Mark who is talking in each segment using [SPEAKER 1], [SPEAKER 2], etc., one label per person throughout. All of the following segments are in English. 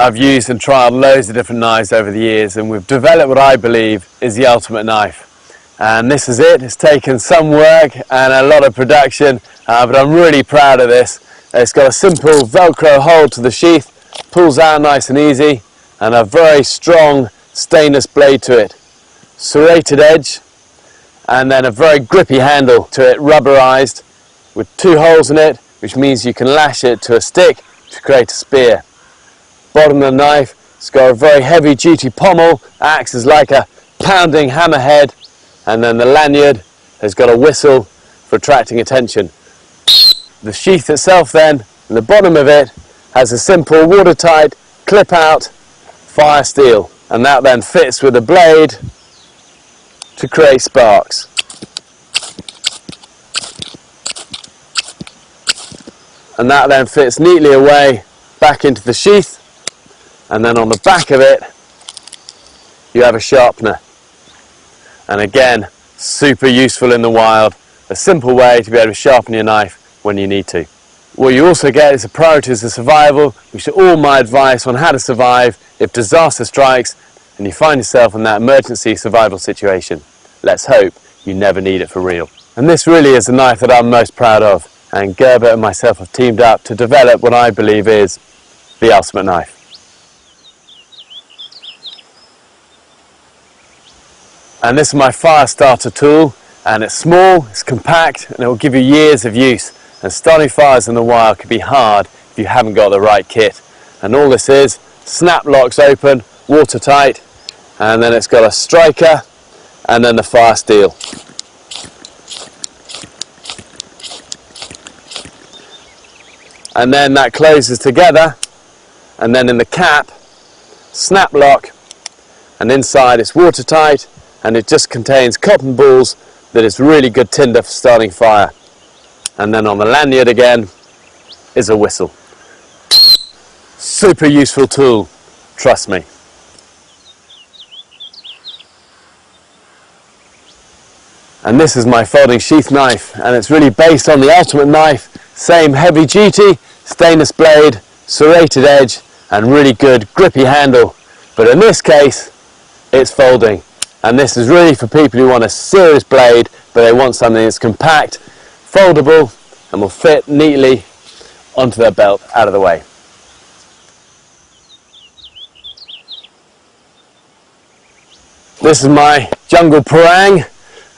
[SPEAKER 1] I've used and trialed loads of different knives over the years, and we've developed what I believe is the ultimate knife. And this is it. It's taken some work and a lot of production, but I'm really proud of this. It's got a simple Velcro hold to the sheath, pulls out nice and easy, and a very strong stainless blade to it. Serrated edge, and then a very grippy handle to it, rubberized, with 2 holes in it, which means you can lash it to a stick to create a spear. Bottom of the knife, it's got a very heavy duty pommel, acts as like a pounding hammerhead, and then the lanyard has got a whistle for attracting attention. The sheath itself then, and the bottom of it, has a simple watertight clip out fire steel, and that then fits with the blade to create sparks. And that then fits neatly away back into the sheath, and then on the back of it you have a sharpener. And again, super useful in the wild, a simple way to be able to sharpen your knife when you need to. What you also get is a priorities of survival, which are all my advice on how to survive if disaster strikes and you find yourself in that emergency survival situation. Let's hope you never need it for real. And this really is the knife that I'm most proud of, and Gerber and myself have teamed up to develop what I believe is the ultimate knife. And this is my fire starter tool, and it's small, it's compact, and it will give you years of use. And starting fires in the wild can be hard if you haven't got the right kit. And all this is, snap locks open, watertight, and then it's got a striker, and then the fire steel. And then that closes together, and then in the cap, snap lock, and inside it's watertight, and it just contains cotton balls that is really good tinder for starting fire. And then on the lanyard again is a whistle. Super useful tool, trust me. And this is my folding sheath knife, and it's really based on the ultimate knife. Same heavy duty, stainless blade, serrated edge, and really good grippy handle. But in this case, it's folding. And this is really for people who want a serious blade, but they want something that's compact, foldable, and will fit neatly onto their belt out of the way. This is my jungle parang,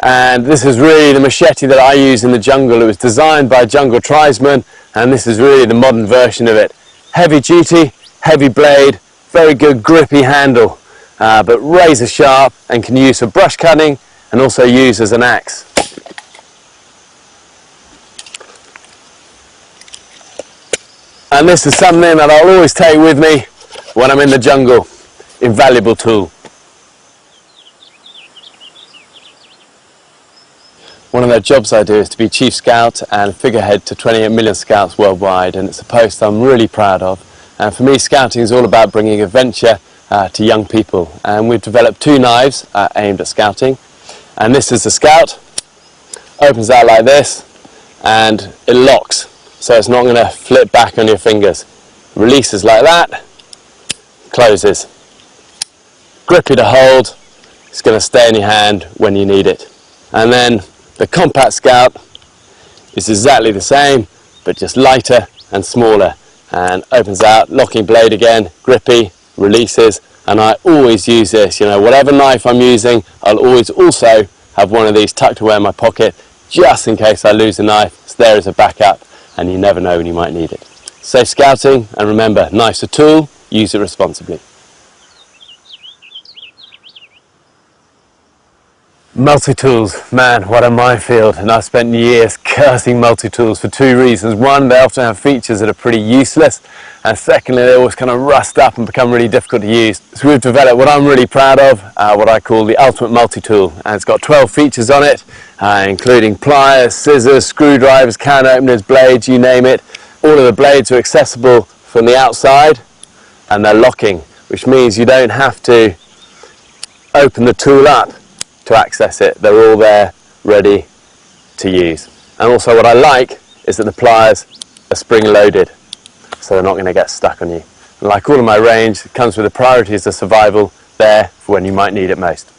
[SPEAKER 1] and this is really the machete that I use in the jungle. It was designed by a jungle tribesman, and this is really the modern version of it. Heavy duty, heavy blade, very good grippy handle, but razor sharp and can use for brush cutting and also use as an axe. And this is something that I'll always take with me when I'm in the jungle. Invaluable tool. One of the jobs I do is to be Chief Scout and figurehead to 28 million scouts worldwide, and it's a post I'm really proud of. And for me, scouting is all about bringing adventure to young people. And we've developed 2 knives aimed at scouting. And this is the Scout. Opens out like this, and it locks, so it's not going to flip back on your fingers. Releases like that, closes. Grippy to hold, it's going to stay in your hand when you need it. And then the Compact Scout is exactly the same, but just lighter and smaller, and opens out, locking blade again, grippy, releases. And I always use this, whatever knife I'm using, I'll always also have one of these tucked away in my pocket, just in case I lose a knife. It's there as a backup, and you never know when you might need it. Safe scouting, and remember, knife's a tool, use it responsibly. Multi-tools, man, what a minefield, and I've spent years cursing multi-tools for 2 reasons. One, they often have features that are pretty useless, and secondly, they always kind of rust up and become really difficult to use. So we've developed what I'm really proud of, what I call the ultimate multi-tool, and it's got 12 features on it, including pliers, scissors, screwdrivers, can openers, blades, you name it. All of the blades are accessible from the outside, and they're locking, which means you don't have to open the tool up to access it. They're all there ready to use. And also what I like is that the pliers are spring loaded, so they're not going to get stuck on you. Like all of my range, it comes with the priorities of survival there for when you might need it most.